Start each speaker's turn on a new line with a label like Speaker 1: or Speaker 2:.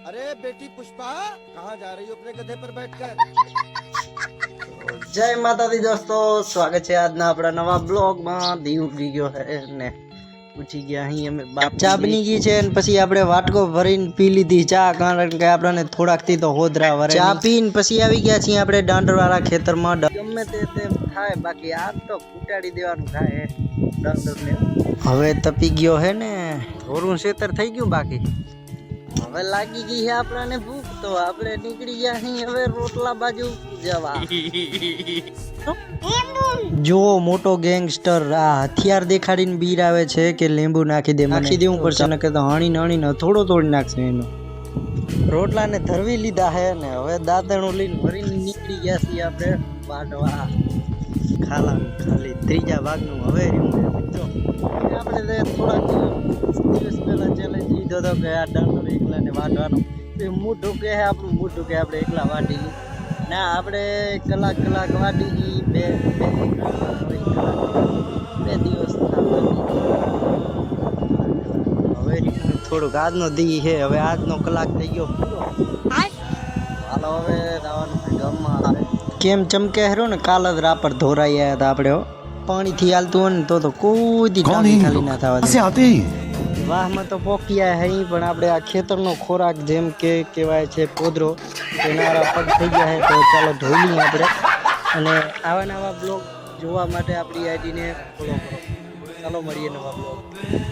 Speaker 1: अरे बेटी पुष्पा कहाँ जा रही हो अपने गधे पर बैठकर?
Speaker 2: જય માતાજી દોસ્તો, સ્વાગત છે આજના આપણા નવા બ્લોગમાં। દીવ ઉગી ગયો છે ને ઉઠી ગયા અહીં અમે ચા બની ગઈ છે અને પછી આપણે વાટકો ભરીને પી લીધી ચા, કારણ કે આપણને થોડાક થી તો હોદરા વરે ચા પીને પછી આવી ગયા છીએ આપણે દાંડરવાળા ખેતરમાં। ગમે તે થાય, બાકી આજ તો ફૂટાડી દેવાનું થાય દાંડરને। હવે તપી ગયો હે ને, થોડું ખેતર થઈ ગયું, બાકી હવે લાગી ગઈ છે આપણને ભૂખ, તો આપણે નીકળી ગયા છીએ હવે રોટલા બાજુ જવા। જો મોટો ગેંગસ્ટર આ હથિયાર દેખાડીને બીર આવે છે કે લીંબુ નાખી દે, નાખી દેવું પડશે, ને કે તો હણીને થોડો તોડી નાખશે એનો। રોટલાને ધરવી લીધા હે ને હવે દાંતણું લઈને ભરીને નીકળી ગયા છીએ આપણે વાટવા ખાલી ત્રીજા ભાગનું હવે રહ્યું મિત્રો। આપણે થોડાક દિવસ પહેલા ચેલેન્જ લીધો હતો કે આ દાંડો એકલા ને વાટવાનો, મોઢું કે આપણું મોઢું કે આપણે એકલા વાટી લી ના, આપણે કલાક વાટી લી, બે દિવસ હવે થોડુંક આજનો દી છે, હવે આજનો કલાક થઈ ગયો પૂરો। હાલો હવે જવાનું ગામમાં। કેમ ચમકે હેરો ને, કાલ જ રાપર ધોરાઈ આવ્યા હતા આપણે, પાણીથી હાલતું હોય ને તો કોઈ દી ટાંકી ખાલી ના થવા દે। વાહમાં તો પોકિયા હે, પણ આપણે આ ખેતરનો ખોરાક જેમ કે કહેવાય છે પોદરો, એના પગ થઈ ગયા છે, તો ચાલો ધોઈ લઈએ આપણે। અને આવા નવા બ્લોગ જોવા માટે આપણી આઈડીને ફોલો કરો। ચાલો મળીએ નવા બ્લોગ।